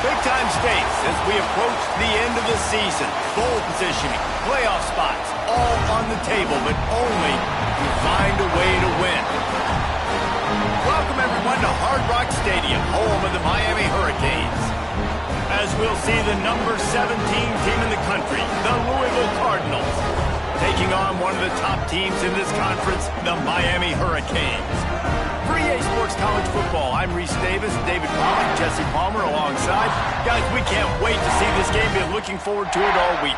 Big-time stakes as we approach the end of the season. Bowl positioning, playoff spots, all on the table, but only if you find a way to win. Welcome, everyone, to Hard Rock Stadium, home of the Miami Hurricanes. As we'll see the number 17 team in the country, the Louisville Cardinals, taking on one of the top teams in this conference, the Miami Hurricanes. For EA Sports College Football, I'm Reese Davis, David Palmer, Jesse Palmer alongside. Guys, we can't wait to see this game. Been looking forward to it all week.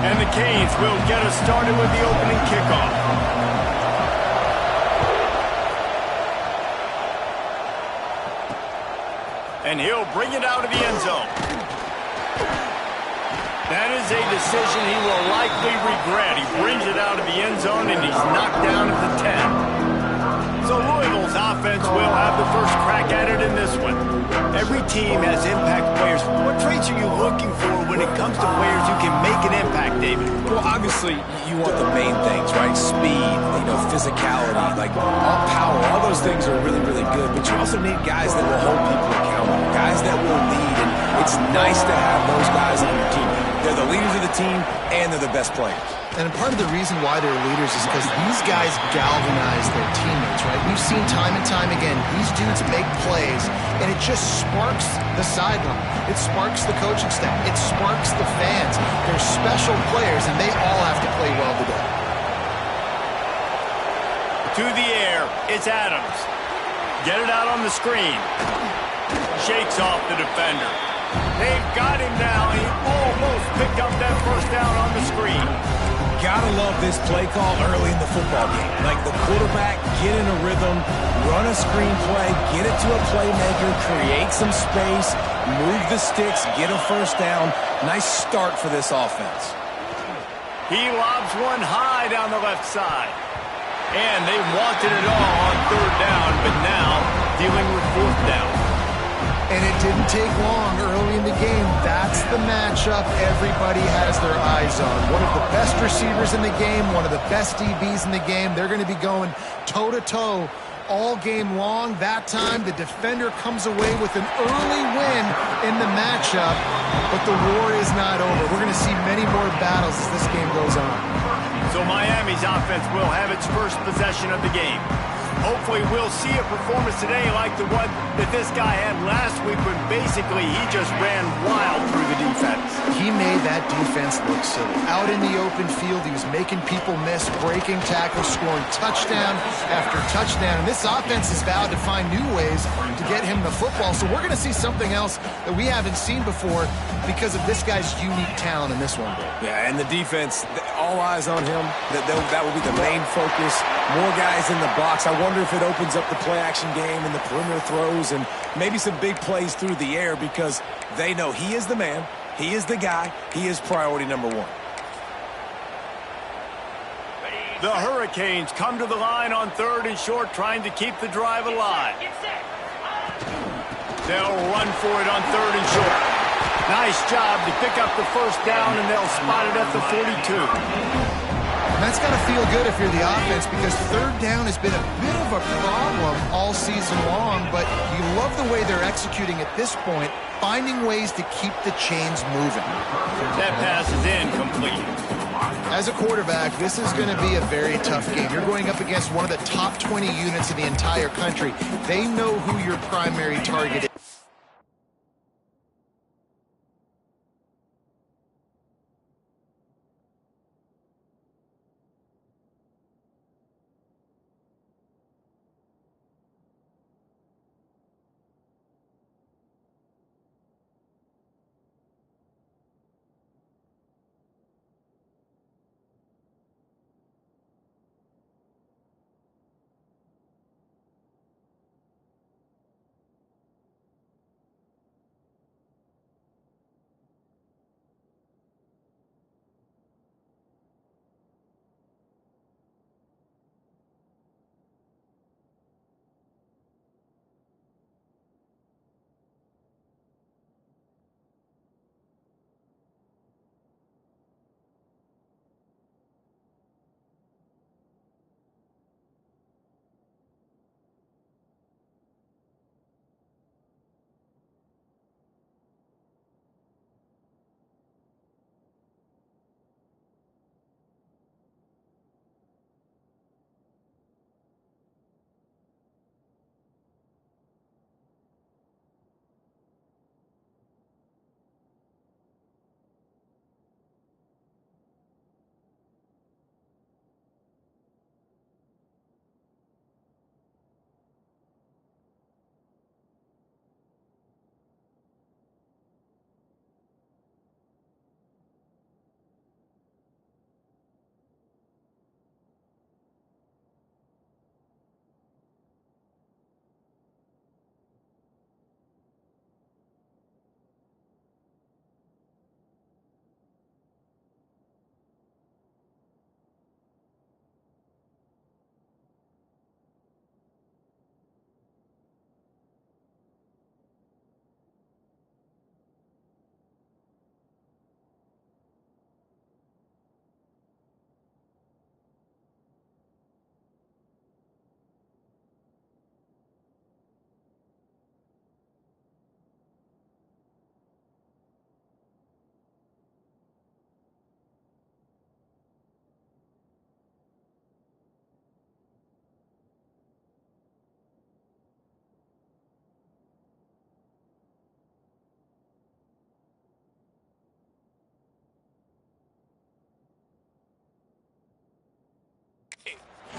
And the Canes will get us started with the opening kickoff. And he'll bring it out of the end zone. That is a decision he will likely regret. He brings it out of the end zone, and he's knocked down at the 10. So Louisville's offense will have the first crack at it in this one. Every team has impact players. What traits are you looking for when it comes to players who can make an impact, David? Well, obviously, you want the main things, right? Speed, physicality, like all power. All those things are really, really good. But you also need guys that will hold people accountable, guys that will lead. And it's nice to have those guys on your team. They're the leaders of the team, and they're the best players. And part of the reason why they're leaders is because these guys galvanize their teammates, right? We've seen time and time again, these dudes make plays, and it just sparks the sideline. It sparks the coaching staff. It sparks the fans. They're special players, and they all have to play well today. To the air, it's Adams. Get it out on the screen. Shakes off the defender. They've got him now. He almost picked up that first down on the screen. Gotta love this play call early in the football game. Like the quarterback, get in a rhythm, run a screen play, get it to a playmaker, create some space, move the sticks, get a first down. Nice start for this offense. He lobs one high down the left side. And they wanted it all on third down, but now dealing with fourth down. And it didn't take long early in the game. That's the matchup everybody has their eyes on. One of the best receivers in the game, one of the best DBs in the game. They're going to be going toe-to-toe all game long. That time, the defender comes away with an early win in the matchup, but the war is not over. We're going to see many more battles as this game goes on. So Miami's offense will have its first possession of the game. Hopefully we'll see a performance today like the one that this guy had last week when basically he just ran wild through the defense. He made that defense look silly. Out in the open field, he was making people miss, breaking tackles, scoring touchdown after touchdown. And this offense is vowed to find new ways to get him the football. So we're going to see something else that we haven't seen before because of this guy's unique talent in this one. Yeah, and the defense, all eyes on him. That will be the main focus. More guys in the box. I wonder if it opens up the play-action game and the perimeter throws and maybe some big plays through the air because they know he is the man, he is the guy, he is priority number one. The Hurricanes come to the line on third and short, trying to keep the drive alive. They'll run for it on third and short. Nice job to pick up the first down, and they'll spot it at the 42. And that's got to feel good if you're the offense because third down has been a bit of a problem all season long, but you love the way they're executing at this point, finding ways to keep the chains moving. That pass is incomplete. As a quarterback, this is going to be a very tough game. You're going up against one of the top 20 units in the entire country. They know who your primary target is.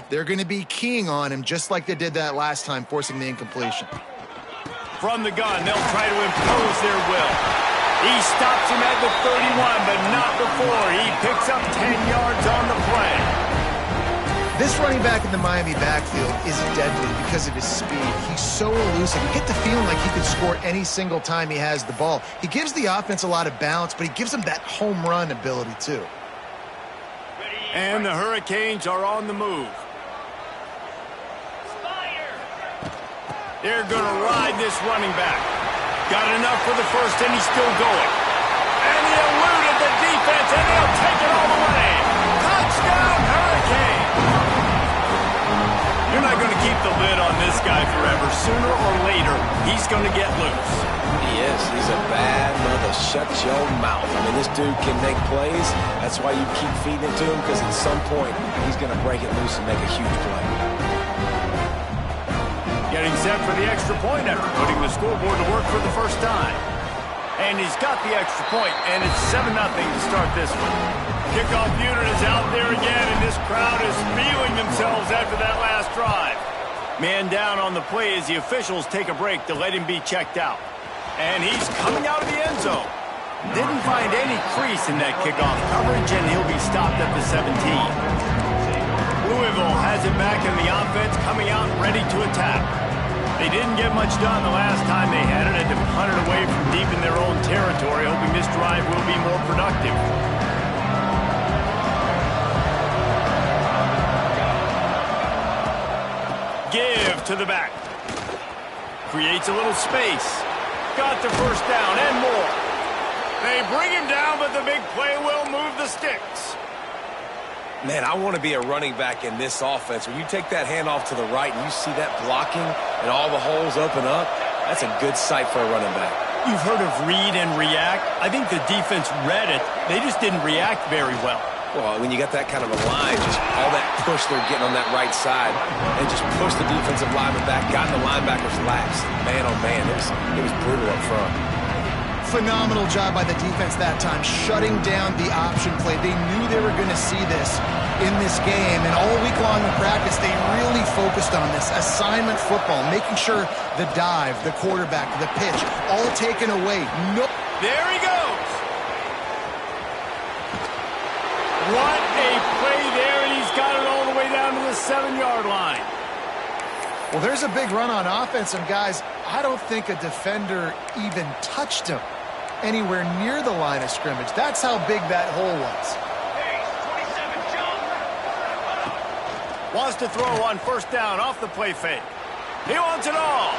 They're going to be keying on him just like they did that last time, forcing the incompletion. From the gun, they'll try to impose their will. He stops him at the 31, but not before. He picks up 10 yards on the play. This running back in the Miami backfield is deadly because of his speed. He's so elusive. You get the feeling like he could score any single time he has the ball. He gives the offense a lot of balance, but he gives them that home run ability too. And the Hurricanes are on the move. They're going to ride this running back. Got enough for the first, and he's still going. And he eluded the defense, and they'll take it all the way. Touchdown, Hurricane! You're not going to keep the lid on this guy forever. Sooner or later, he's going to get loose. He is. He's a bad mother. Shut your mouth. I mean, this dude can make plays. That's why you keep feeding it to him, because at some point, he's going to break it loose and make a huge play. Getting set for the extra point after putting the scoreboard to work for the first time. And he's got the extra point, and it's 7-0 to start this one. Kickoff unit is out there again, and this crowd is feeling themselves after that last drive. Man down on the play as the officials take a break to let him be checked out. And he's coming out of the end zone. Didn't find any crease in that kickoff coverage, and he'll be stopped at the 17. Louisville has it back in the offense, coming out ready to attack. They didn't get much done the last time they had it, and to punt it away from deep in their own territory, hoping this drive will be more productive. Give to the back. Creates a little space. Got the first down and more. They bring him down, but the big play will move the sticks. Man, I want to be a running back in this offense. When you take that handoff to the right and you see that blocking and all the holes open up, that's a good sight for a running back. You've heard of read and react. I think the defense read it. They just didn't react very well. Well, when you got that kind of a line, just all that push they're getting on that right side, and just push the defensive lineman back, got in the linebacker's laps. Man, oh man, it was brutal up front. Phenomenal job by the defense that time, shutting down the option play. They knew they were going to see this in this game, and all week long in practice, they really focused on this assignment football, making sure the dive, the quarterback, the pitch, all taken away. Nope. There he goes. What a play there, and he's got it all the way down to the 7-yard line. Well, there's a big run on offense, and guys, I don't think a defender even touched him anywhere near the line of scrimmage. That's how big that hole was. Wants to throw on first down off the play fake. He wants it all.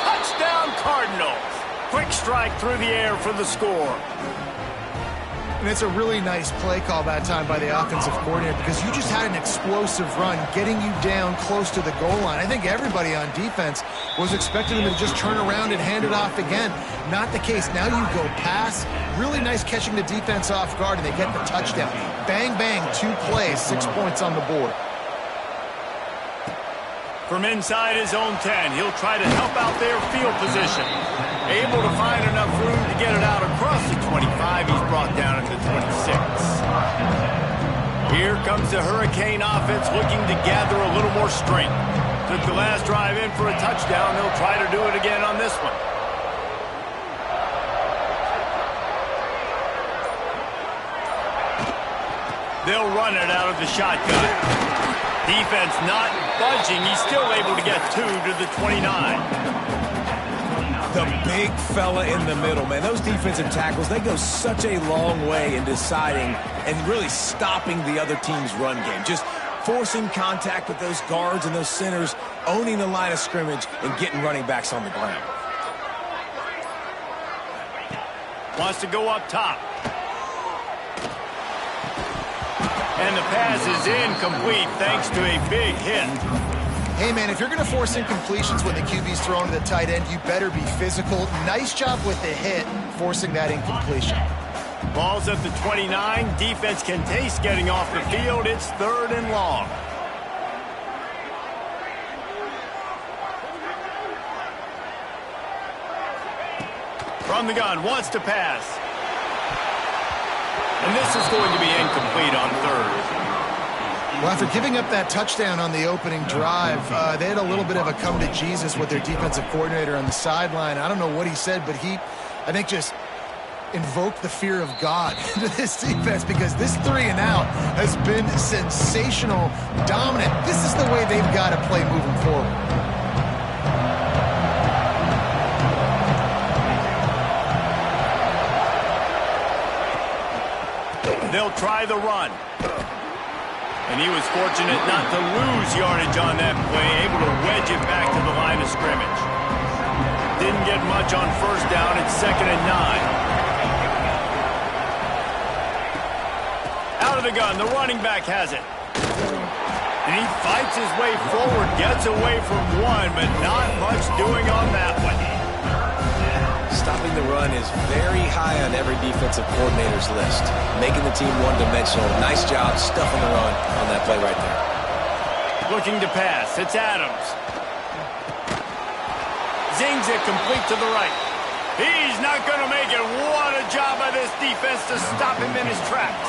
Touchdown Cardinals. Quick strike through the air for the score. And it's a really nice play call that time by the offensive coordinator, because you just had an explosive run getting you down close to the goal line. I think everybody on defense was expecting them to just turn around and hand it off again. Not the case. Now you go pass. Really nice catching the defense off guard, and they get the touchdown. Bang, bang, 2 plays, 6 points on the board. From inside his own 10, he'll try to help out their field position. Able to find enough room to get it out across the 25. He's brought down at the 26. Here comes the Hurricane offense looking to gather a little more strength. Took the last drive in for a touchdown. They'll try to do it again on this one. They'll run it out of the shotgun. Defense not budging. He's still able to get 2 to the 29. The big fella in the middle, man. Those defensive tackles, they go such a long way in deciding and really stopping the other team's run game. Just forcing contact with those guards and those centers, owning the line of scrimmage, and getting running backs on the ground. Wants to go up top. And the pass is incomplete thanks to a big hit. Hey, man, if you're going to force incompletions when the QB's thrown to the tight end, you better be physical. Nice job with the hit, forcing that incompletion. Ball's at the 29. Defense can taste getting off the field. It's 3rd and long. From the gun, wants to pass. And this is going to be incomplete on 3rd. Well, after giving up that touchdown on the opening drive, they had a little bit of a come to Jesus with their defensive coordinator on the sideline. I don't know what he said, but he, I think, just invoked the fear of God into this defense, because this 3-and-out has been sensational, dominant. This is the way they've got to play moving forward. They'll try the run. And he was fortunate not to lose yardage on that play, able to wedge it back to the line of scrimmage. Didn't get much on first down. It's 2nd and 9. Out of the gun, the running back has it. And he fights his way forward, gets away from one, but not much doing on that one. Stopping the run is very high on every defensive coordinator's list. Making the team one-dimensional. Nice job stuffing the run on that play right there. Looking to pass. It's Adams. Zings it complete to the right. He's not going to make it. What a job by this defense to stop him in his tracks.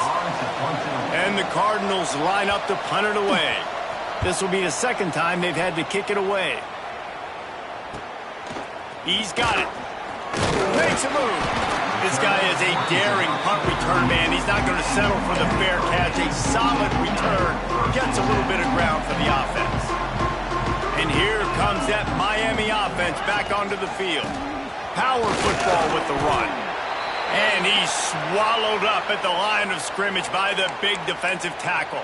And the Cardinals line up to punt it away. This will be the second time they've had to kick it away. He's got it. Makes a move. This guy is a daring punt return man. He's not going to settle for the fair catch. A solid return. Gets a little bit of ground for the offense. And here comes that Miami offense back onto the field. Power football with the run. And he's swallowed up at the line of scrimmage by the big defensive tackle.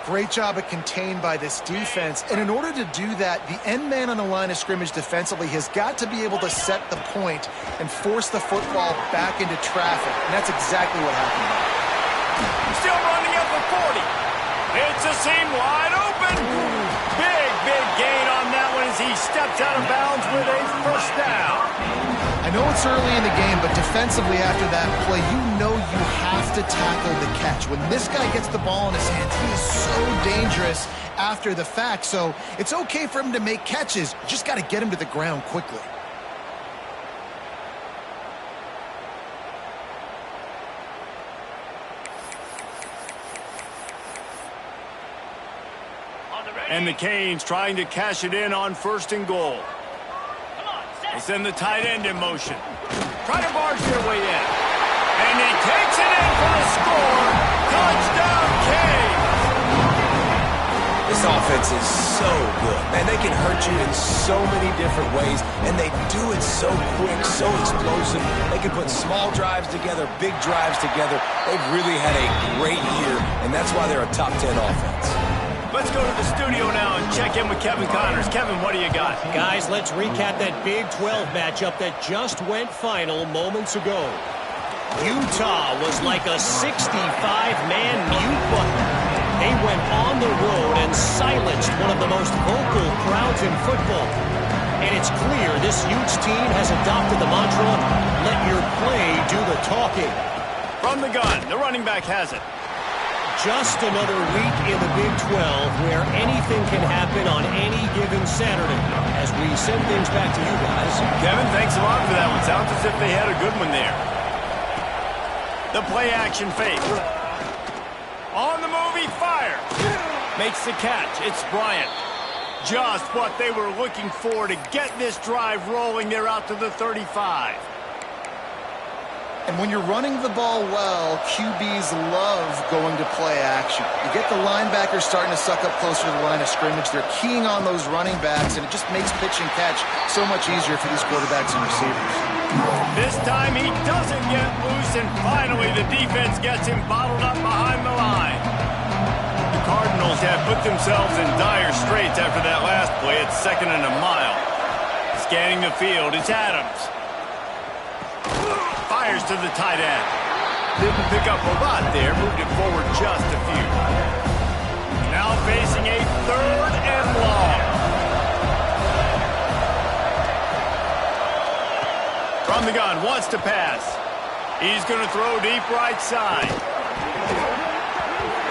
Great job of contained by this defense. And in order to do that, the end man on the line of scrimmage defensively has got to be able to set the point and force the football back into traffic. And that's exactly what happened. Still running up the 40. It's a seam wide open. Big gain on that one as he steps out of bounds with a first down. I know it's early in the game, but defensively after that play, you know you have to tackle the catch. When this guy gets the ball in his hands, he is so dangerous after the fact. So it's okay for him to make catches. You just got to get him to the ground quickly. And the Canes trying to cash it in on 1st and goal. They send the tight end in motion. Try to barge their way in. And he takes it in for a score. Touchdown, Canes! This offense is so good. Man, they can hurt you in so many different ways, and they do it so quick, so explosive. They can put small drives together, big drives together. They've really had a great year, and that's why they're a top 10 offense. Let's go to the studio now and check in with Kevin Connors. Kevin, what do you got? Guys, let's recap that Big 12 matchup that just went final moments ago. Utah was like a 65-man mute button. They went on the road and silenced one of the most vocal crowds in football. And it's clear this huge team has adopted the mantra, let your play do the talking. From the gun, the running back has it. Just another week in the Big 12 where anything can happen on any given Saturday. As we send things back to you guys. Kevin, thanks a lot for that one. Sounds as if they had a good one there. The play action fake. On the move, he fires. Makes the catch. It's Bryant. Just what they were looking for to get this drive rolling. They're out to the 35. And when you're running the ball well, QBs love going to play action. You get the linebackers starting to suck up closer to the line of scrimmage. They're keying on those running backs, and it just makes pitch and catch so much easier for these quarterbacks and receivers. This time he doesn't get loose, and finally the defense gets him bottled up behind the line. The Cardinals have put themselves in dire straits after that last play. It's 2nd and a mile. Scanning the field, it's Adams. Fires to the tight end. Didn't pick up a lot there. Moved it forward just a few. Now facing a 3rd and long. From the gun, wants to pass. He's going to throw deep right side.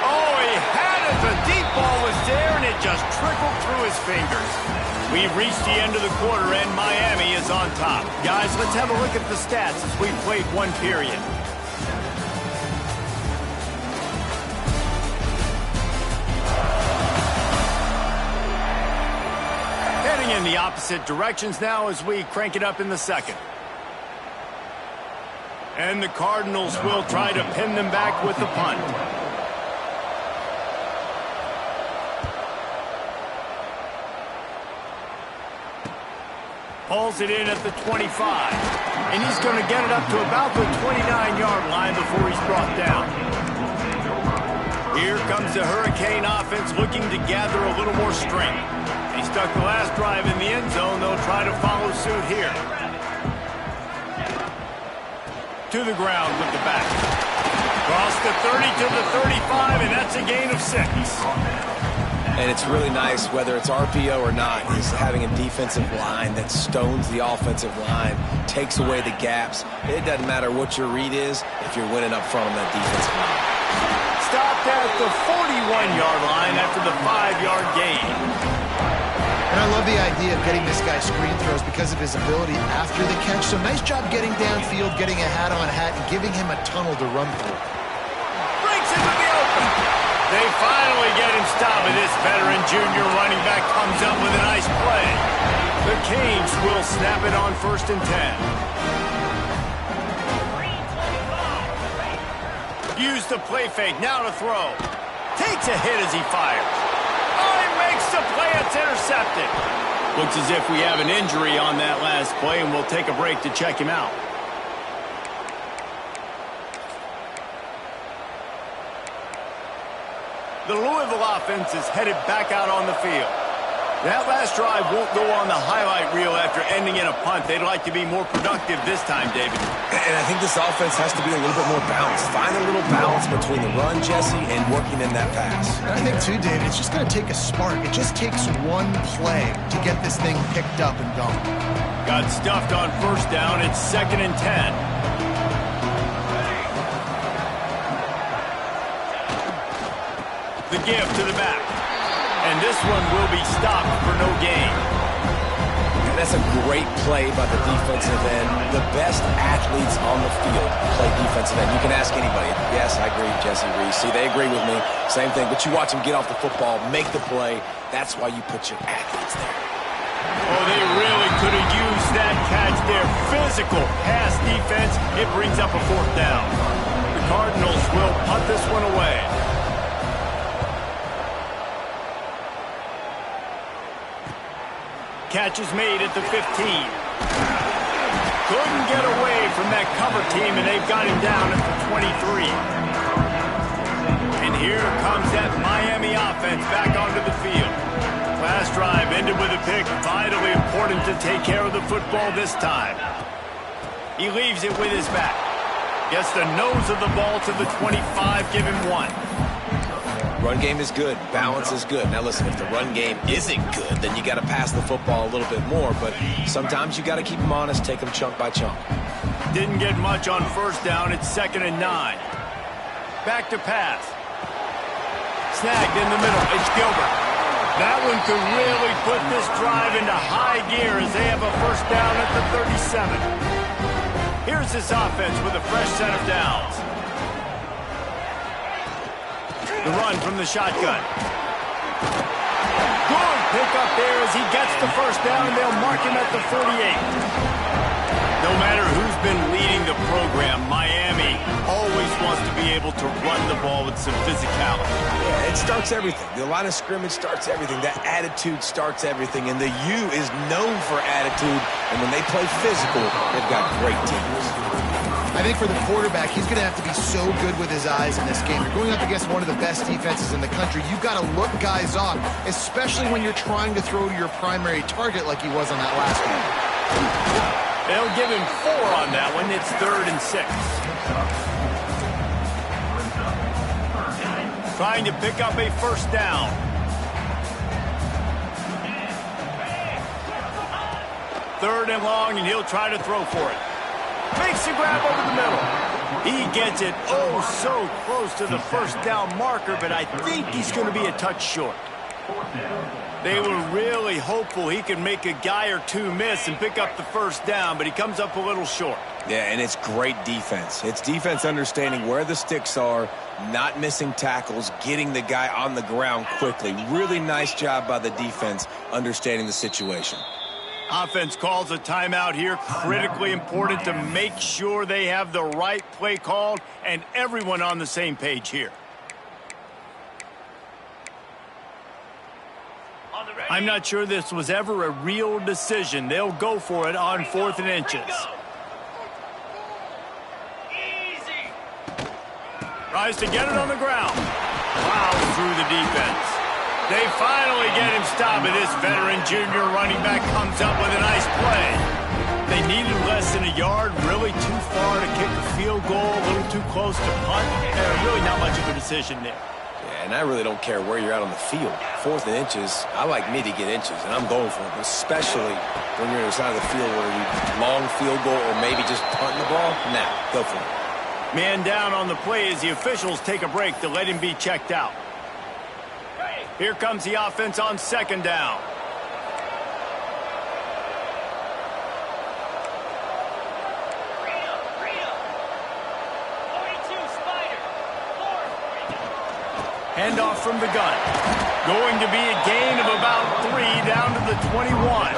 Oh, he had it. The deep ball was there, and it just trickled through his fingers. We've reached the end of the quarter, and Miami is on top. Guys, let's have a look at the stats as we've played one period. going the opposite directions now as we crank it up in the second. And the Cardinals will try to pin them back with the punt. Pulls it in at the 25. And he's going to get it up to about the 29-yard line before he's brought down. Here comes the Hurricane offense looking to gather a little more strength. They stuck the last drive in the end zone. They'll try to follow suit here. To the ground with the back. Across the 30 to the 35, and that's a gain of 6. And it's really nice, whether it's RPO or not, is having a defensive line that stones the offensive line, takes away the gaps. It doesn't matter what your read is if you're winning up front on that defensive line. Stopped at the 41-yard line after the 5-yard gain. And I love the idea of getting this guy screen throws because of his ability after the catch. So nice job getting downfield, getting a hat-on-hat, and giving him a tunnel to run through. Breaks into the open. They finally get him stopped, and this veteran junior running back comes up with a nice play. The Canes will snap it on 1st and 10. Use the play fake, now to throw. Takes a hit as he fires. Oh, he makes the play, it's intercepted. Looks as if we have an injury on that last play, and we'll take a break to check him out. The Louisville offense is headed back out on the field. That last drive won't go on the highlight reel after ending in a punt. They'd like to be more productive this time, David. And I think this offense has to be a little bit more balanced. Find a little balance between the run, Jesse, and working in that pass. And I think, too, David, it's just going to take a spark. It just takes one play to get this thing picked up and going. Got stuffed on 1st down. It's 2nd and 10. The give to the back. And this one will be stopped for no gain. And that's a great play by the defensive end. The best athletes on the field play defensive end. You can ask anybody. Yes, I agree, Jesse Reese. See, they agree with me. Same thing. But you watch them get off the football, make the play. That's why you put your athletes there. Oh, they really could have used that catch there. Physical pass defense. It brings up a 4th down. The Cardinals will punt this one away. Catch is made at the 15. Couldn't get away from that cover team, and they've got him down at the 23. And here comes that Miami offense back onto the field. Last drive ended with a pick. Vitally important to take care of the football this time. He leaves it with his back. Gets the nose of the ball to the 25, give him 1. Run game is good. Balance is good. Now, listen, if the run game isn't good, then you got to pass the football a little bit more. But sometimes you got to keep them honest, take them chunk by chunk. Didn't get much on 1st down. It's 2nd and 9. Back to pass. Snagged in the middle. It's Gilbert. That one could really put this drive into high gear as they have a 1st down at the 37. Here's this offense with a fresh set of downs. The run from the shotgun. Good pickup there as he gets the 1st down, and they'll mark him at the 48. No matter who's been leading the program, Miami always wants to be able to run the ball with some physicality. Yeah, it starts everything. The line of scrimmage starts everything. That attitude starts everything. And the U is known for attitude. And when they play physical, they've got great teams. I think for the quarterback, he's going to have to be so good with his eyes in this game. You're going up against one of the best defenses in the country. You've got to look guys off, especially when you're trying to throw to your primary target like he was on that last one. They'll give him 4 on that one. It's 3rd and 6. Trying to pick up a 1st down. Third and long, and he'll try to throw for it. Makes the grab over the middle. He gets it oh so close to the 1st down marker, but I think he's going to be a touch short. They were really hopeful he could make a guy or two miss and pick up the first down, but he comes up a little short. Yeah, and it's great defense. It's defense understanding where the sticks are, not missing tackles, getting the guy on the ground quickly. Really nice job by the defense understanding the situation. Offense calls a timeout here. Critically important to make sure they have the right play called and everyone on the same page here. I'm not sure this was ever a real decision. They'll go for it on 4th and inches. Tries to get it on the ground. Plows through the defense. They finally get him stopped, and this veteran junior running back comes up with a nice play. They needed less than a yard, really too far to kick a field goal, a little too close to punt. Really not much of a decision there. Yeah, and I really don't care where you're at on the field. 4th and inches, I like me to get inches, and I'm going for it, especially when you're on the side of the field where you long field goal or maybe just punting the ball. Nah, go for it. Man down on the play as the officials take a break to let him be checked out. Here comes the offense on 2nd down. Handoff from the gun. Going to be a gain of about 3 down to the 21.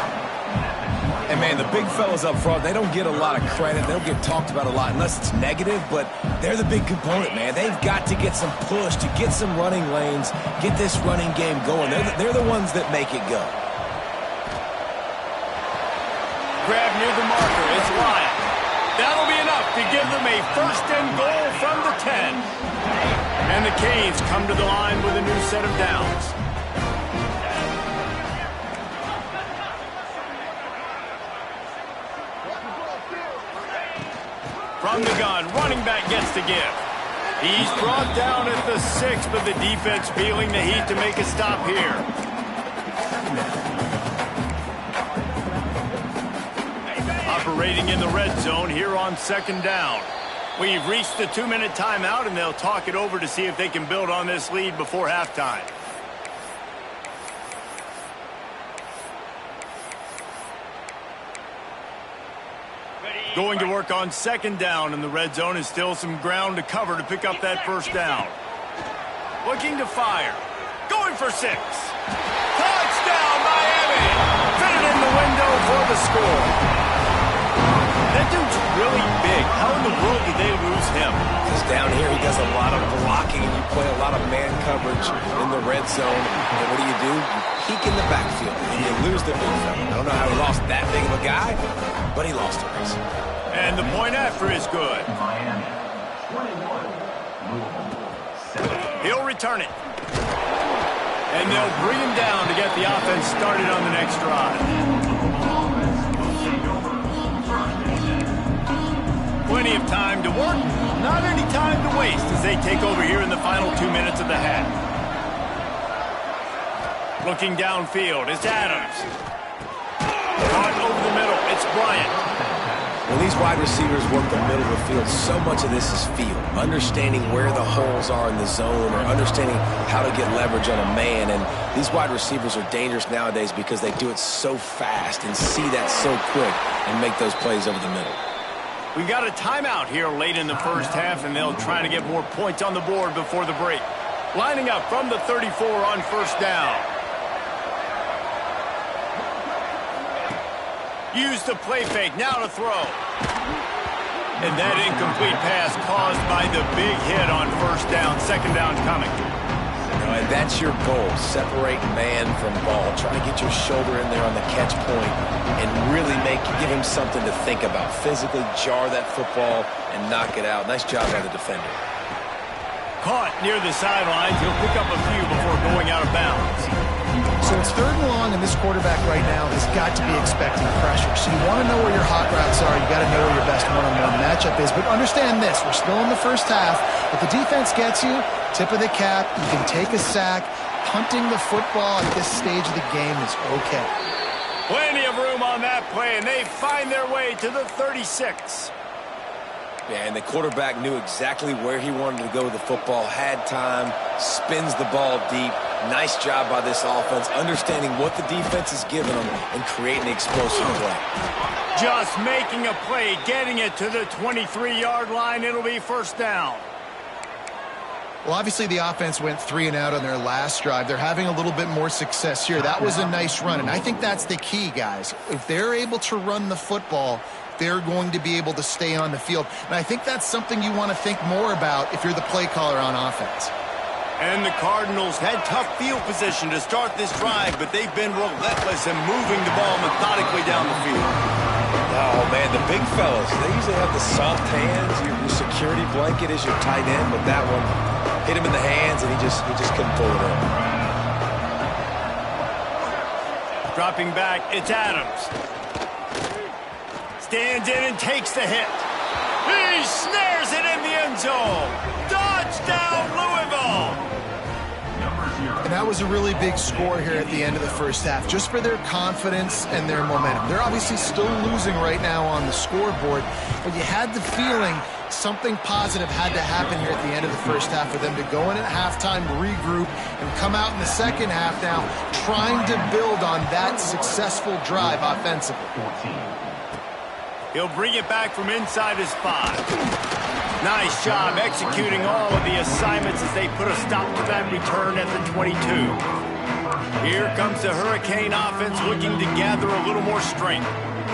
And, man, the big fellas up front, they don't get a lot of credit. They don't get talked about a lot unless it's negative, but they're the big component, man. They've got to get some push, to get some running lanes, get this running game going. They're the ones that make it go. Grab near the marker. It's Lyon. That'll be enough to give them a 1st and goal from the 10. And the Canes come to the line with a new set of downs. From the gun, running back gets the give. He's brought down at the 6, but the defense feeling the heat to make a stop here. Operating in the red zone here on 2nd down. We've reached the 2-minute timeout, and they'll talk it over to see if they can build on this lead before halftime. Going to work on 2nd down in the red zone, and still some ground to cover to pick up that 1st down. Looking to fire. Going for 6. Touchdown, Miami! Fitted in the window for the score. That dude's really big. How in the world did they lose him? Because down here he does a lot of blocking, and you play a lot of man coverage in the red zone. And what do? You peek in the backfield, and you lose the big fella. I don't know how he lost that big of a guy, but he lost a race. And the point after is good. He'll return it. And they'll bring him down to get the offense started on the next drive. Plenty of time to work, not any time to waste as they take over here in the final 2 minutes of the half. Looking downfield, it's Adams. Caught over the middle, it's Bryant. When these wide receivers work the middle of the field, so much of this is feel. Understanding where the holes are in the zone or understanding how to get leverage on a man. And these wide receivers are dangerous nowadays because they do it so fast and see that so quick and make those plays over the middle. We got a timeout here late in the first half, and they'll try to get more points on the board before the break. Lining up from the 34 on 1st down. Use the play fake, now to throw. And that incomplete pass caused by the big hit on 1st down. 2nd down coming. And that's your goal. Separate man from ball. Try to get your shoulder in there on the catch point and really give him something to think about. Physically jar that football and knock it out. Nice job by the defender. Caught near the sidelines. He'll pick up a few before going out of bounds. So it's 3rd and long, and this quarterback right now has got to be expecting pressure. So you want to know where your hot routes are. You got to know where your best one-on-one matchup is. But understand this: we're still in the first half. If the defense gets you, tip of the cap. You can take a sack. Punting the football at this stage of the game is okay. Plenty of room on that play, and they find their way to the 36. Yeah, and the quarterback knew exactly where he wanted to go with the football, had time, spins the ball deep, Nice job by this offense, understanding what the defense is giving them and creating the explosive play. Just making a play, getting it to the 23-yard line. It'll be first down. Well, obviously the offense went 3 and out on their last drive. They're having a little bit more success here. That was a nice run, and I think that's the key, guys. If they're able to run the football, they're going to be able to stay on the field. And I think that's something you want to think more about if you're the play caller on offense. And the Cardinals had tough field position to start this drive, but they've been relentless in moving the ball methodically down the field. Oh, man, the big fellas, they usually have the soft hands. Your security blanket is your tight end, but that one hit him in the hands, and he just couldn't pull it in. Dropping back, it's Adams. Stands in and takes the hit. He snares it in the end zone. Touchdown, Louisville! And that was a really big score here at the end of the first half, just for their confidence and their momentum. They're obviously still losing right now on the scoreboard, but you had the feeling something positive had to happen here at the end of the first half for them to go in at halftime, regroup, and come out in the second half now trying to build on that successful drive offensively. He'll bring it back from inside his 5. Nice job executing all of the assignments as they put a stop to that return at the 22. Here comes the Hurricane offense looking to gather a little more strength.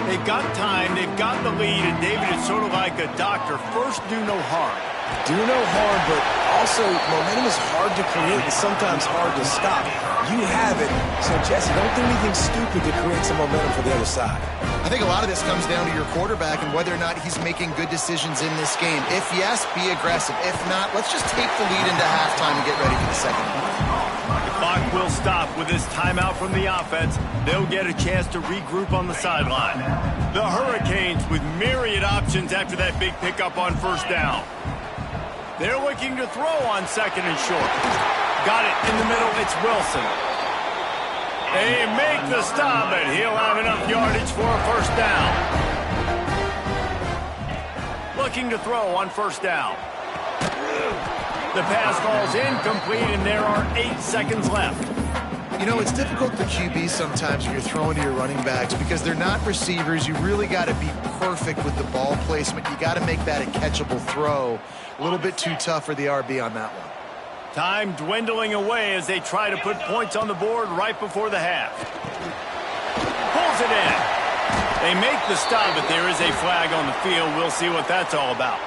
They've got time, they've got the lead, and David is sort of like a doctor. First, do no harm. Do no harm, but also momentum is hard to create and sometimes hard to stop. You have it, so Jesse, don't do anything stupid to create some momentum for the other side. I think a lot of this comes down to your quarterback and whether or not he's making good decisions in this game. If yes, be aggressive. If not, let's just take the lead into halftime and get ready for the second half. The clock will stop with this timeout from the offense. They'll get a chance to regroup on the sideline. The Hurricanes with myriad options after that big pickup on first down. They're looking to throw on second and short. Got it in the middle. It's Wilson. They make the stop, and he'll have enough yardage for a first down. Looking to throw on first down. The pass falls incomplete, and there are 8 seconds left. You know, it's difficult for QBs sometimes when you're throwing to your running backs because they're not receivers. You really got to be perfect with the ball placement. You got to make that a catchable throw. A little bit too tough for the RB on that one. Time dwindling away as they try to put points on the board right before the half. Pulls it in. They make the stop, but there is a flag on the field. We'll see what that's all about.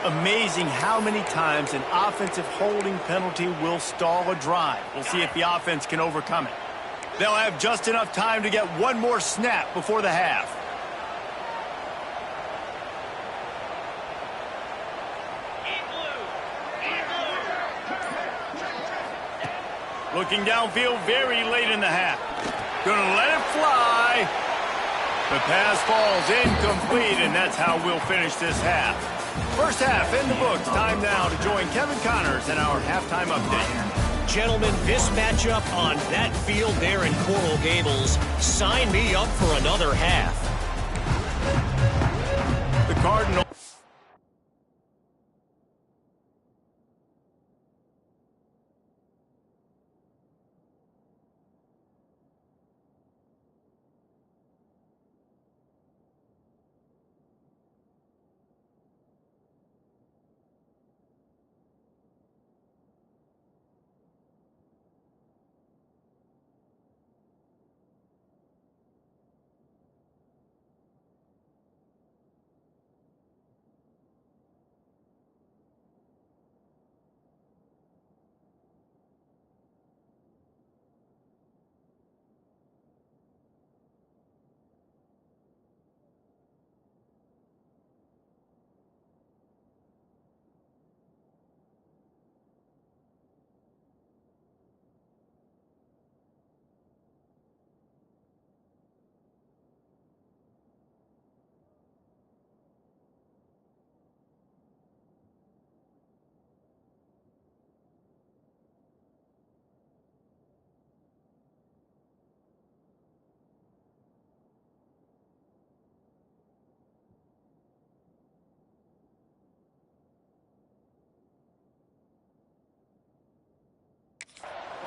Amazing how many times an offensive holding penalty will stall a drive. We'll see if the offense can overcome it. They'll have just enough time to get one more snap before the half. Looking downfield very late in the half. Gonna let it fly. The pass falls incomplete, and that's how we'll finish this half. First half in the books. Time now to join Kevin Connors in our halftime update. Gentlemen, this matchup on that field there in Coral Gables, sign me up for another half. The Cardinals.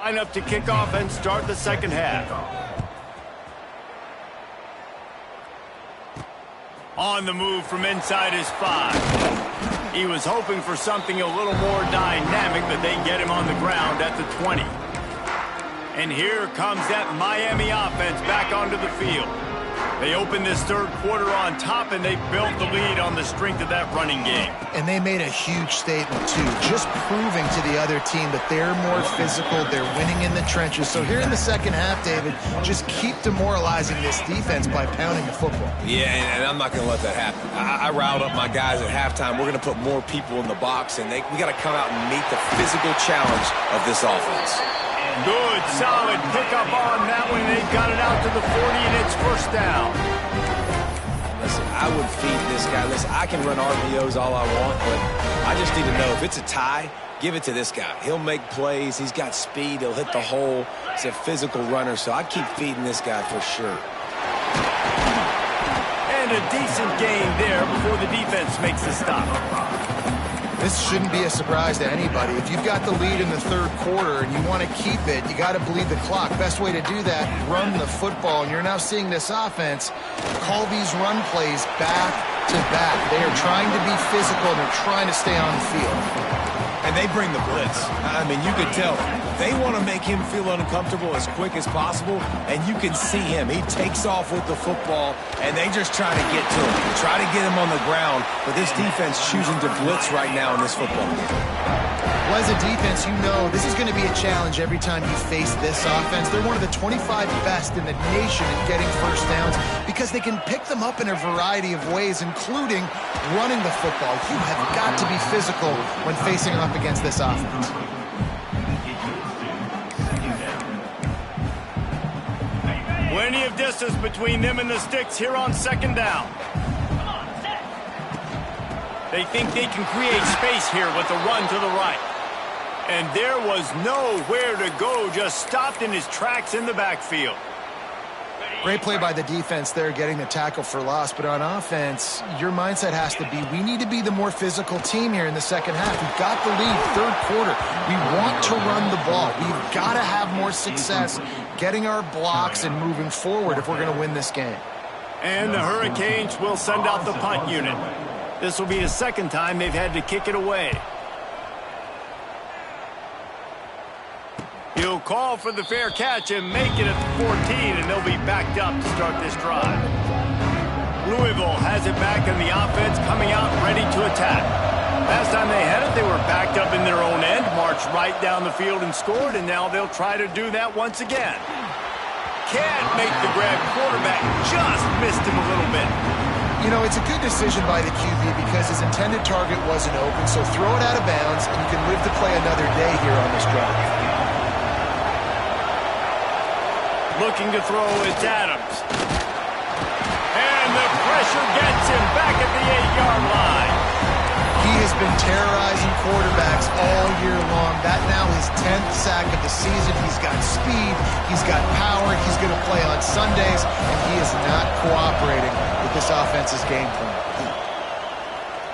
Line up to kick off and start the second half. On the move from inside his 5. He was hoping for something a little more dynamic, but they get him on the ground at the 20. And here comes that Miami offense back onto the field. They opened this third quarter on top, and they built the lead on the strength of that running game. And they made a huge statement, too, just proving to the other team that they're more physical, they're winning in the trenches. So here in the second half, David, just keep demoralizing this defense by pounding the football. Yeah, and I'm not going to let that happen. I riled up my guys at halftime. We're going to put more people in the box, and we got to come out and meet the physical challenge of this offense. Good, solid pickup on that one. They've got it out to the 40, and it's first down. Listen, I would feed this guy. Listen, I can run RPOs all I want, but I just need to know if it's a tie, give it to this guy. He'll make plays. He's got speed. He'll hit the hole. He's a physical runner, so I keep feeding this guy for sure. And a decent gain there before the defense makes the stop. This shouldn't be a surprise to anybody. If you've got the lead in the third quarter and you want to keep it, you got to bleed the clock. Best way to do that, run the football. And you're now seeing this offense call these run plays back to back. They are trying to be physical, and they're trying to stay on the field. And they bring the blitz. I mean, you could tell. They want to make him feel uncomfortable as quick as possible, and you can see him. He takes off with the football, and they just try to get to him. Try to get him on the ground, but this defense choosing to blitz right now in this football game. Well, as a defense, you know this is going to be a challenge every time you face this offense. They're one of the 25 best in the nation at getting first downs because they can pick them up in a variety of ways, including running the football. You have got to be physical when facing up against this offense. Plenty of distance between them and the sticks here on second down. They think they can create space here with the run to the right. And there was nowhere to go, just stopped in his tracks in the backfield. Great play by the defense there, getting the tackle for loss. But on offense, your mindset has to be, we need to be the more physical team here in the second half. We've got the lead, third quarter. We want to run the ball. We've got to have more success getting our blocks and moving forward if we're going to win this game. And the Hurricanes will send out the punt unit. This will be the second time they've had to kick it away. He'll call for the fair catch and make it at the 14, and they'll be backed up to start this drive. Louisville has it back, and the offense coming out ready to attack. Last time they had it, they were backed up in their own end, marched right down the field and scored, and now they'll try to do that once again. Can't make the grab. Quarterback just missed him a little bit. You know, it's a good decision by the QB because his intended target wasn't open, so throw it out of bounds, and you can live to play another day here on this drive. Looking to throw, it's Adams. And the pressure gets him back at the 8-yard line. He has been terrorizing quarterbacks all year long. That now his 10th sack of the season. He's got speed. He's got power. He's going to play on Sundays, and he is not cooperating with this offense's game plan.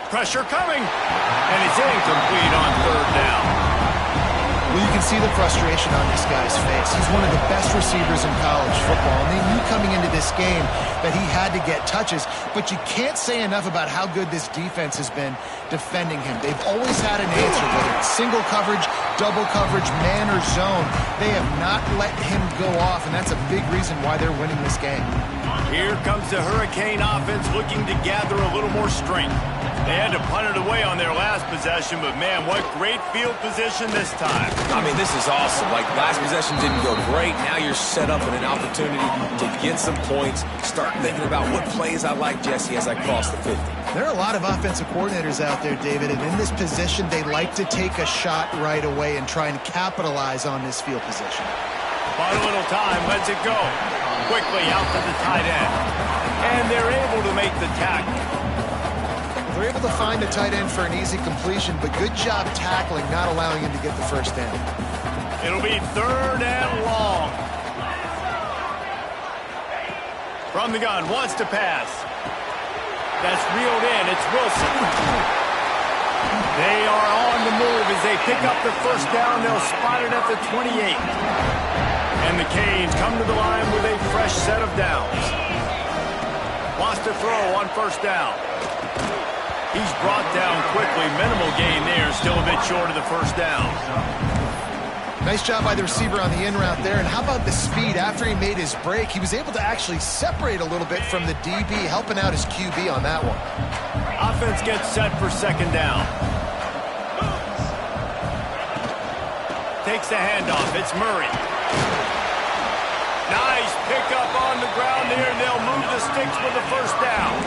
Pressure coming, and it's incomplete on third down. Well, you can see the frustration on this guy's face. He's one of the best receivers in college football, and they knew coming into this game that he had to get touches, but you can't say enough about how good this defense has been defending him. They've always had an answer, whether it's single coverage, double coverage, man or zone. They have not let him go off, and that's a big reason why they're winning this game. Here comes the Hurricane offense looking to gather a little more strength. They had to punt it away on their last possession, but man, what great field position this time. I mean, this is awesome. Like, last possession didn't go great. Now you're set up in an opportunity to get some points. Start thinking about what plays I like, Jesse, as I cross the 50. There are a lot of offensive coordinators out there, David, and in this position, they like to take a shot right away and try and capitalize on this field position. Bought a little time, lets it go. Quickly out to the tight end. And they're able to make the tackle. They're able to find a tight end for an easy completion, but good job tackling, not allowing him to get the first down. It'll be third and long. From the gun, wants to pass. That's reeled in. It's Wilson. They are on the move as they pick up the first down. They'll spot it at the 28. And the Canes come to the line with a fresh set of downs. Wants to throw on first down. He's brought down quickly. Minimal gain there. Still a bit short of the first down. Nice job by the receiver on the in route there. And how about the speed after he made his break? He was able to actually separate a little bit from the DB, helping out his QB on that one. Offense gets set for second down. Takes the handoff. It's Murray. Nice pickup on the ground there. They'll move the sticks with the first down.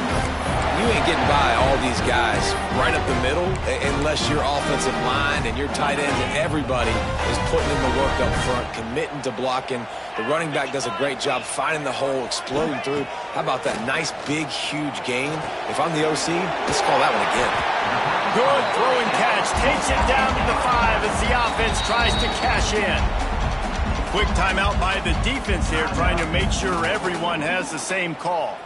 You ain't getting by all these guys right up the middle unless your offensive line and your tight ends and everybody is putting in the work up front, committing to blocking. The running back does a great job finding the hole, exploding through. How about that nice, big, huge gain? If I'm the OC, let's call that one again. Good throwing catch. Takes it down to the 5 as the offense tries to cash in. Quick timeout by the defense here, trying to make sure everyone has the same call.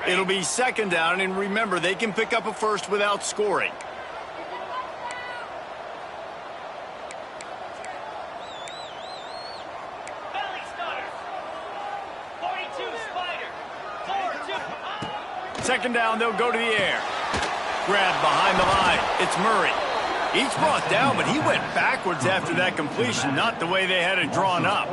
It'll be second down, and remember, they can pick up a first without scoring. Second down, they'll go to the air. Grab behind the line. It's Murray. Each brought down, but he went backwards after that completion, not the way they had it drawn up.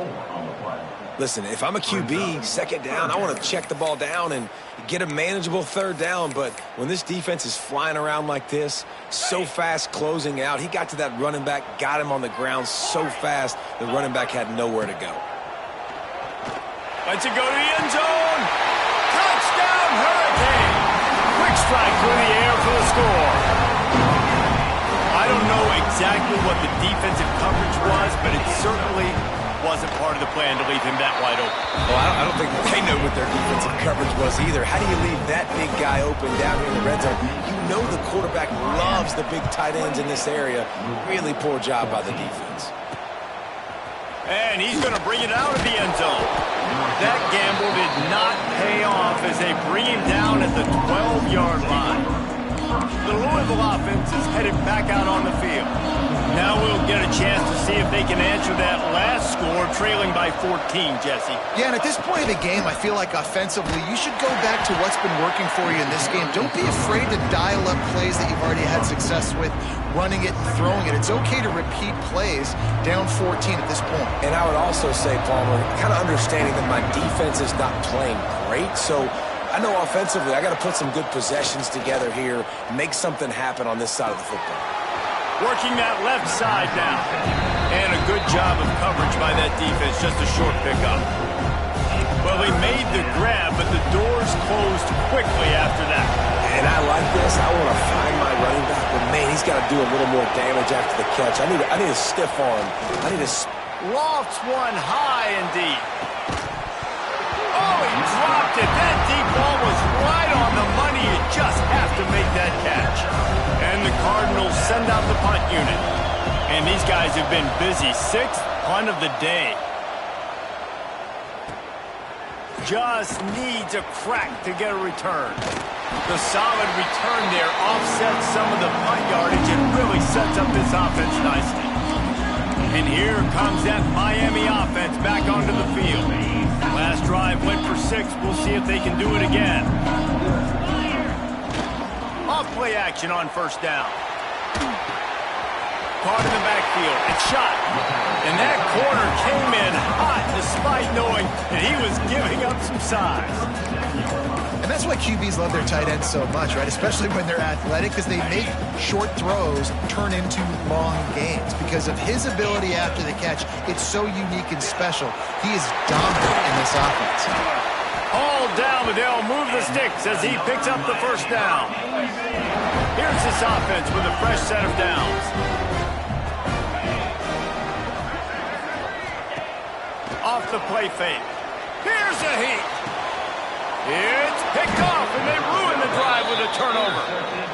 Listen, if I'm a QB, second down, I want to check the ball down and get a manageable third down. But when this defense is flying around like this, so fast closing out, he got to that running back, got him on the ground so fast, the running back had nowhere to go. Lets it go to the end zone. Touchdown, Hurricane. Quick strike through the air for the score. I don't know exactly what the defensive coverage was, but it certainly wasn't part of the plan to leave him that wide open. Well, I don't think they know what their defensive coverage was either. How do you leave that big guy open down here in the red zone? You know the quarterback loves the big tight ends in this area. Really poor job by the defense. And he's going to bring it out of the end zone. That gamble did not pay off as they bring him down at the 12-yard line. The Louisville offense is headed back out on the field. Now we'll get a chance to see if they can answer that last score, trailing by 14, Jesse. Yeah, and at this point of the game, I feel like offensively, you should go back to what's been working for you in this game. Don't be afraid to dial up plays that you've already had success with, running it and throwing it. It's okay to repeat plays down 14 at this point. And I would also say, Palmer, kind of understanding that my defense is not playing great, so I know offensively I got to put some good possessions together here, make something happen on this side of the football. Working that left side now. And a good job of coverage by that defense, just a short pickup. Well, they made the grab, but the doors closed quickly after that. And I like this. I want to find my running back, but man, he's got to do a little more damage after the catch. I need a stiff arm. I need a... Lofts one high and deep. Oh, he dropped it. That deep ball was right on the money. You just have to make that catch. And the Cardinals send out the punt unit. And these guys have been busy. 6th punt of the day. Just needs a crack to get a return. The solid return there offsets some of the punt yardage and really sets up this offense nicely. And here comes that Miami offense back onto the field. Last drive went for 6. We'll see if they can do it again. Off play action on first down. Caught in the backfield. It's shot. And that corner came in hot despite knowing that he was giving up some size. And that's why QBs love their tight ends so much, right? Especially when they're athletic, because they make short throws turn into long gains. Because of his ability after the catch, it's so unique and special. He is dominant in this offense. All down, but they'll move the sticks as he picks up the first down. Here's this offense with a fresh set of downs. Off the play fake. Here's a heat. It's picked off, and they ruin the drive with a turnover.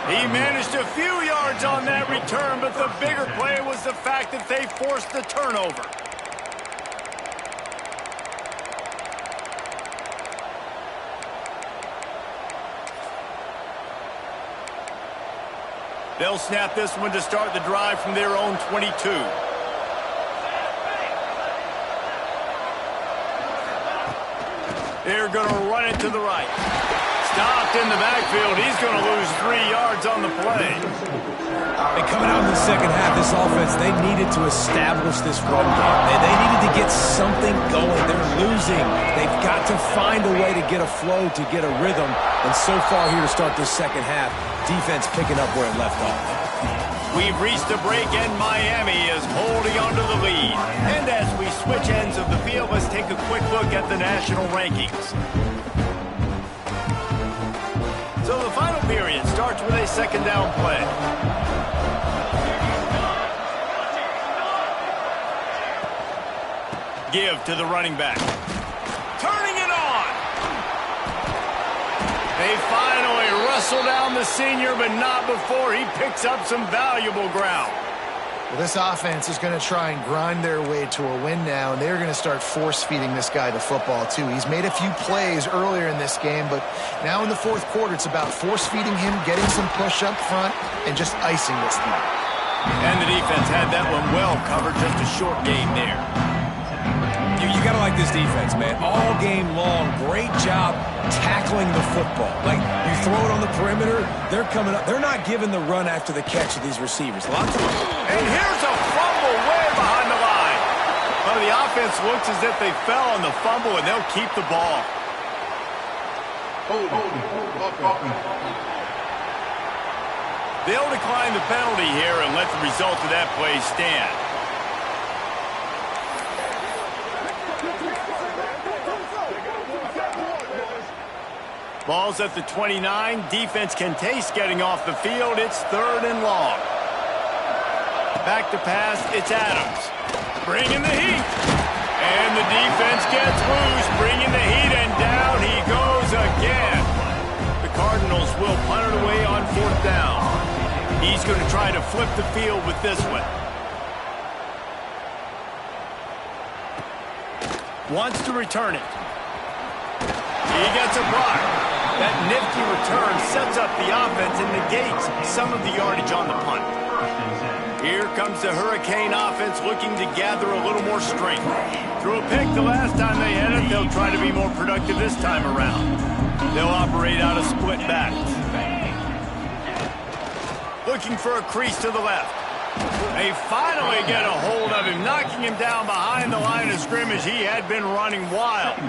He managed a few yards on that return, but the bigger play was the fact that they forced the turnover. They'll snap this one to start the drive from their own 22. They're going to run it to the right. Stopped in the backfield. He's going to lose 3 yards on the play. And coming out in the second half, this offense, they needed to establish this run game. They needed to get something going. They're losing. They've got to find a way to get a flow, to get a rhythm. And so far here to start this second half, defense picking up where it left off. We've reached the break, and Miami is holding on to the lead. And as we switch ends of the field, let's take a quick look at the national rankings. So the final period starts with a second down play. Give to the running back. Turning it on. They finally wrestle down the senior, but not before he picks up some valuable ground. Well, this offense is going to try and grind their way to a win now, and they're going to start force-feeding this guy the football, too. He's made a few plays earlier in this game, but now in the fourth quarter, it's about force-feeding him, getting some push up front, and just icing this thing. And the defense had that one well covered, just a short game there. You got to like this defense, man. All game long, great job tackling the football. Like, you throw it on the perimeter, they're coming up. They're not giving the run after the catch of these receivers. Lots of them. And here's a fumble way behind the line. Well, the offense looks as if they fell on the fumble, and they'll keep the ball. They'll decline the penalty here and let the result of that play stand. Ball's at the 29. Defense can taste getting off the field. It's 3rd and long. Back to pass. It's Adams. Bringing the heat. And the defense gets loose. Bringing the heat, and down he goes again. The Cardinals will punt it away on 4th down. He's going to try to flip the field with this one. Wants to return it. He gets a block. That nifty return sets up the offense and negates some of the yardage on the punt. Here comes the Hurricane offense looking to gather a little more strength. Threw a pick the last time they had it. They'll try to be more productive this time around. They'll operate out of split back. Looking for a crease to the left. They finally get a hold of him, knocking him down behind the line of scrimmage. He had been running wild.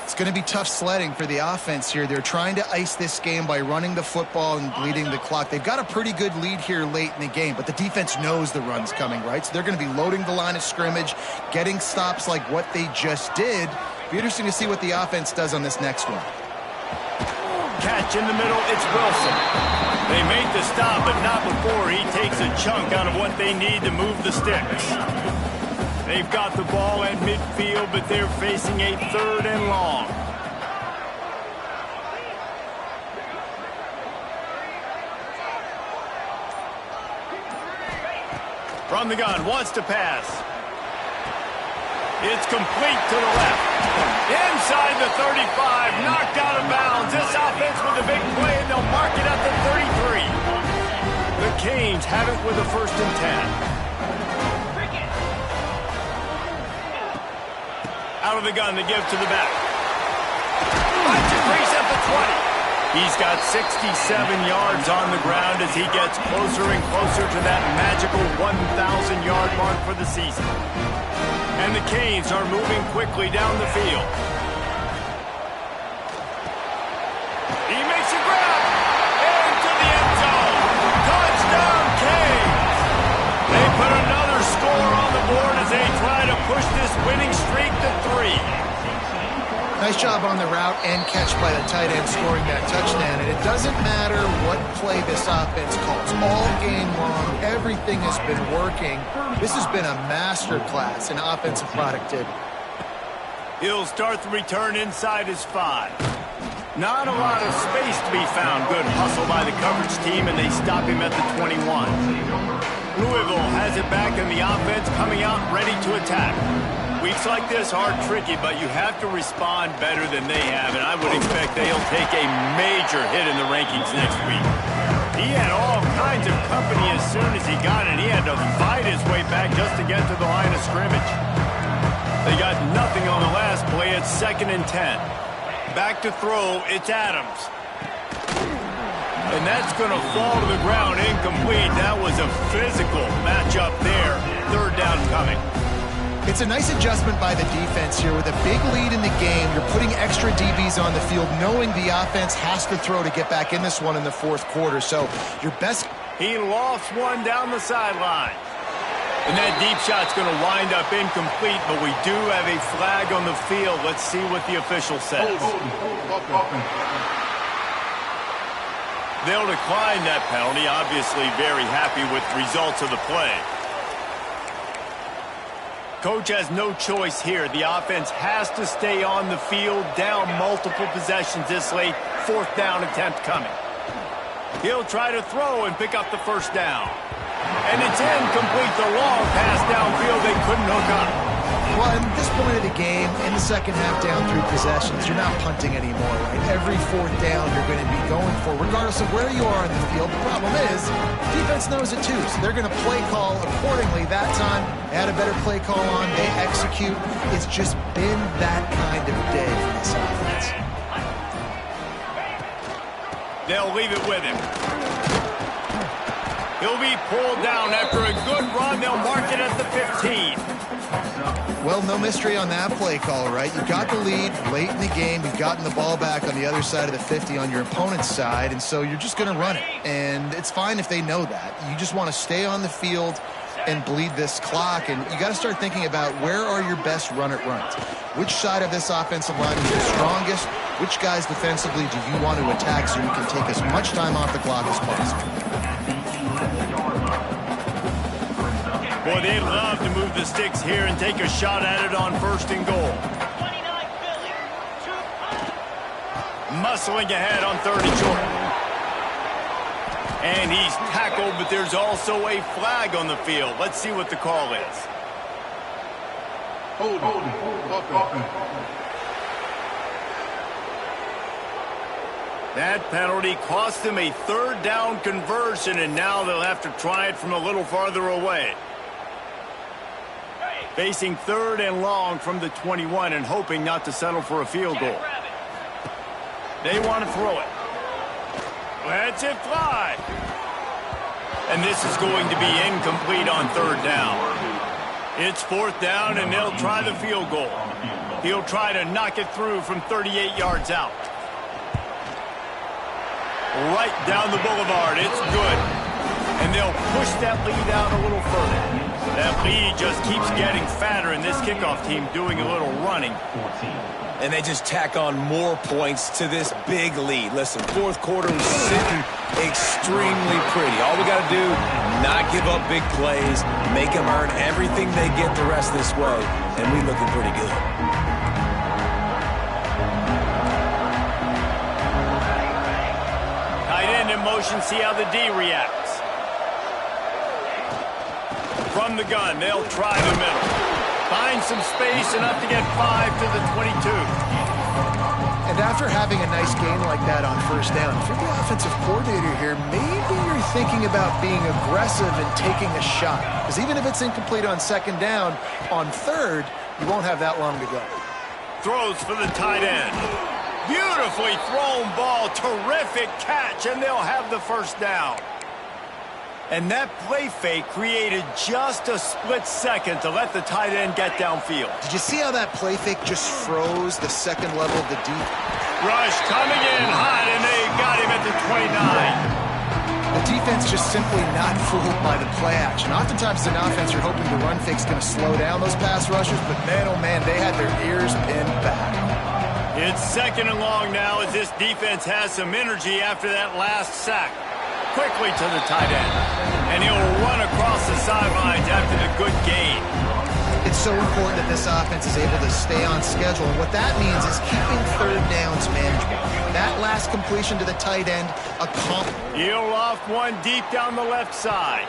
It's going to be tough sledding for the offense here. They're trying to ice this game by running the football and bleeding the clock. They've got a pretty good lead here late in the game, but the defense knows the run's coming, right? So they're going to be loading the line of scrimmage, getting stops like what they just did. Be interesting to see what the offense does on this next one. Catch in the middle, it's Wilson. They make the stop, but not before he takes a chunk out of what they need to move the sticks. They've got the ball at midfield, but they're facing a 3rd and long. From the gun, wants to pass. It's complete to the left. Inside the 35, knocked out of bounds. This offense with a big play, and they'll mark it at the 33. The Canes have it with a 1st and 10. Out of the gun, the give to the back. Finds a crease at the 20. He's got 67 yards on the ground as he gets closer and closer to that magical 1,000-yard mark for the season. And the Canes are moving quickly down the field. He makes a grab. Into the end zone. Touchdown, Canes. They put another score on the board as they try to push this winning streak to 3. Nice job on the route and catch by the tight end scoring that touchdown. And it doesn't matter what play this offense calls. All game long, everything has been working. This has been a masterclass in offensive productivity. He'll start the return inside his 5. Not a lot of space to be found. Good hustle by the coverage team, and they stop him at the 21. Louisville has it back, and the offense coming out ready to attack. Weeks like this are tricky, but you have to respond better than they have, and I would expect they'll take a major hit in the rankings next week. He had all kinds of company as soon as he got it. He had to fight his way back just to get to the line of scrimmage. They got nothing on the last play. It's 2nd and 10. Back to throw, it's Adams. And that's going to fall to the ground incomplete. That was a physical matchup there. 3rd down coming. It's a nice adjustment by the defense here. With a big lead in the game, you're putting extra DBs on the field, knowing the offense has to throw to get back in this one in the 4th quarter. So your best... He lost one down the sideline. And that deep shot's going to wind up incomplete, but we do have a flag on the field. Let's see what the official says. They'll decline that penalty. Obviously very happy with the results of the play. Coach has no choice here. The offense has to stay on the field, down multiple possessions this late. 4th down attempt coming. He'll try to throw and pick up the 1st down. And it's incomplete. The long pass downfield, they couldn't hook up. Well, at this point of the game, in the second half, down 3 possessions, you're not punting anymore, right? Every 4th down you're going to be going for, regardless of where you are in the field. The problem is, defense knows it too, so they're going to play call accordingly. That time, they had a better play call on. They execute. It's just been that kind of day for this offense. They'll leave it with him. He'll be pulled down after a good run. They'll mark it at the 15. Well, no mystery on that play call, right? You got the lead late in the game. You've gotten the ball back on the other side of the 50 on your opponent's side, and so you're just going to run it. And it's fine if they know that. You just want to stay on the field and bleed this clock, and you got to start thinking about where are your best run-it-runs. Which side of this offensive line is the strongest? Which guys defensively do you want to attack so you can take as much time off the clock as possible? Boy, they'd love to move the sticks here and take a shot at it on 1st and goal. Muscling ahead on 3rd and short. And he's tackled, but there's also a flag on the field. Let's see what the call is. Hold. That penalty cost them a 3rd down conversion, and now they'll have to try it from a little farther away. Facing 3rd and long from the 21 and hoping not to settle for a field goal. They want to throw it. Let's it fly. And this is going to be incomplete on 3rd down. It's 4th down, and they'll try the field goal. He'll try to knock it through from 38 yards out. Right down the boulevard. It's good. And they'll push that lead out a little further. That lead just keeps getting fatter, and this kickoff team doing a little running. And they just tack on more points to this big lead. Listen, 4th quarter was sitting extremely pretty. All we got to do, not give up big plays, make them earn everything they get the rest this way, and we looking pretty good. Tight end in motion, see how the D reacts. From the gun, they'll try the middle. Find some space, enough to get 5 to the 22. And after having a nice game like that on 1st down, if you're the offensive coordinator here, maybe you're thinking about being aggressive and taking a shot. Because even if it's incomplete on 2nd down, on 3rd, you won't have that long to go. Throws for the tight end. Beautifully thrown ball, terrific catch, and they'll have the 1st down. And that play fake created just a split second to let the tight end get downfield. Did you see how that play fake just froze the 2nd level of the deep? Rush coming in hot, and they got him at the 29. The defense just simply not fooled by the play action. Oftentimes, as an offense, you're hoping the run fake's going to slow down those pass rushers, but man, oh man, they had their ears pinned back. It's 2nd and long now as this defense has some energy after that last sack. Quickly to the tight end, and he'll run across the sidelines after the good gain. It's so important that this offense is able to stay on schedule, and what that means is keeping 3rd downs manageable. That last completion to the tight end, He'll loft one deep down the left side.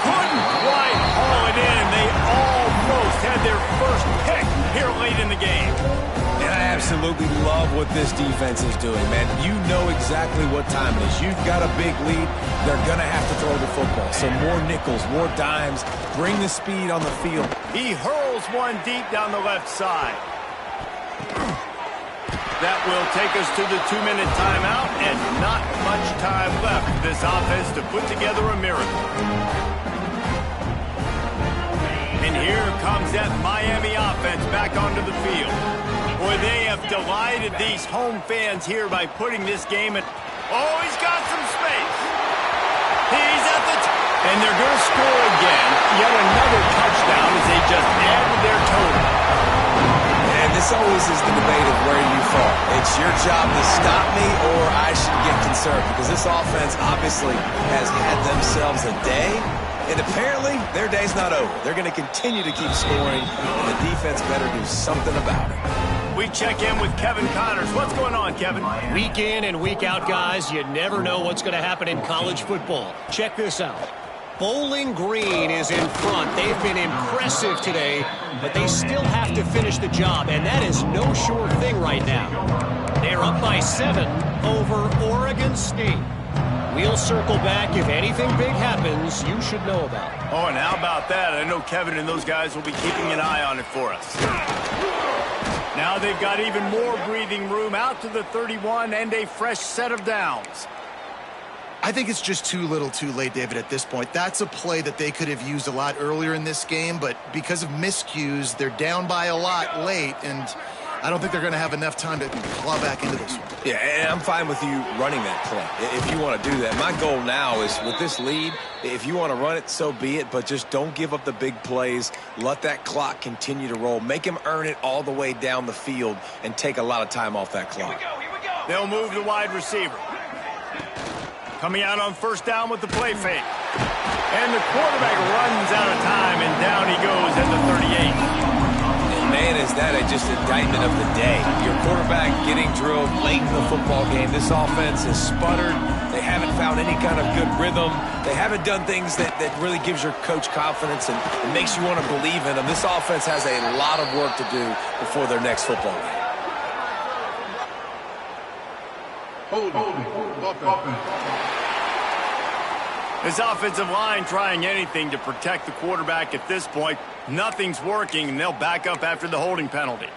Couldn't quite haul it in. They almost had their first pick here late in the game. And I absolutely love what this defense is doing, man. You know exactly what time it is. You've got a big lead. They're going to have to throw the football. So more nickels, more dimes. Bring the speed on the field. He hurls one deep down the left side. That will take us to the 2-minute timeout, and not much time left for this offense to put together a miracle. And here comes that Miami offense back onto the field. Boy, they have delighted these home fans here by putting this game at... Oh, he's got some space. He's at the... And they're going to score again. Yet another touchdown as they just added their total. And this always is the debate of where you fall. It's your job to stop me or I should get concerned, because this offense obviously has had themselves a day, and apparently their day's not over. They're going to continue to keep scoring, and the defense better do something about it. We check in with Kevin Connors. What's going on, Kevin? Week in and week out, guys, you never know what's going to happen in college football. Check this out. Bowling Green is in front. They've been impressive today, but they still have to finish the job, and that is no sure thing right now. They're up by 7 over Oregon State. We'll circle back. If anything big happens, you should know about it. Oh, and how about that? I know Kevin and those guys will be keeping an eye on it for us. Now they've got even more breathing room out to the 31 and a fresh set of downs. I think it's just too little too late, David, at this point. That's a play that they could have used a lot earlier in this game, but because of miscues, they're down by a lot late, and I don't think they're going to have enough time to claw back into this one. Yeah, and I'm fine with you running that play if you want to do that. My goal now is, with this lead, if you want to run it, so be it, but just don't give up the big plays. Let that clock continue to roll. Make him earn it all the way down the field and take a lot of time off that clock. Here we go. They'll move the wide receiver. Coming out on first down with the play fake. And the quarterback runs out of time, and down he goes at the 38. And man, is that just indictment of the day. Your quarterback getting drilled late in the football game. This offense has sputtered. They haven't found any kind of good rhythm. They haven't done things that really gives your coach confidence and makes you want to believe in them. This offense has a lot of work to do before their next football game. This offensive line trying anything to protect the quarterback at this point. Nothing's working, and they'll back up after the holding penalty.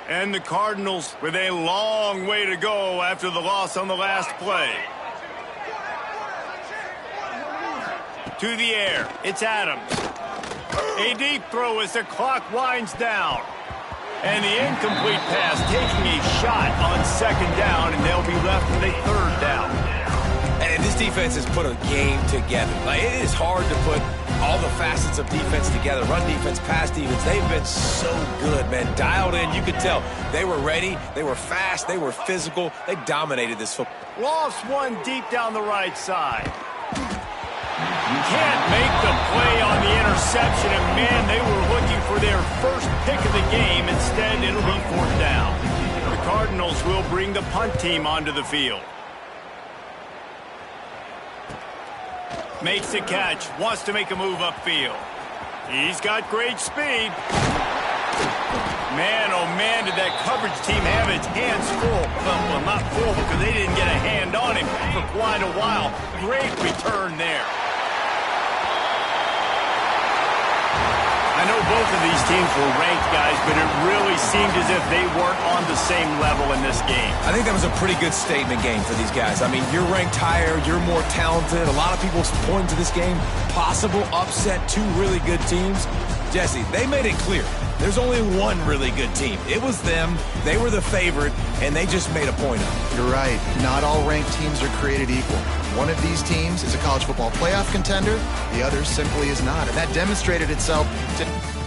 And the Cardinals with a long way to go after the loss on the last play. To the air, it's Adams. A deep throw as the clock winds down. And the incomplete pass taking a shot on second down, and they'll be left with a third down. And this defense has put a game together. Like, it is hard to put all the facets of defense together. Run defense, pass defense. They've been so good, man. Dialed in. You could tell they were ready. They were fast. They were physical. They dominated this football. Lost one deep down the right side. Can't make the play on the interception, and man, they were looking for their first pick of the game. Instead, it'll be fourth down. The Cardinals will bring the punt team onto the field. Makes the catch, wants to make a move upfield. He's got great speed. Man, oh man, did that coverage team have its hands full. Well, not full because they didn't get a hand on him for quite a while. Great return there. I know both of these teams were ranked, guys, but it really seemed as if they weren't on the same level in this game. I think that was a pretty good statement game for these guys. I mean, you're ranked higher, you're more talented. A lot of people point to this game, possible upset, two really good teams. Jesse, they made it clear. There's only one really good team. It was them. They were the favorite, and they just made a point of it. You're right. Not all ranked teams are created equal. One of these teams is a college football playoff contender. The other simply is not. And that demonstrated itself to...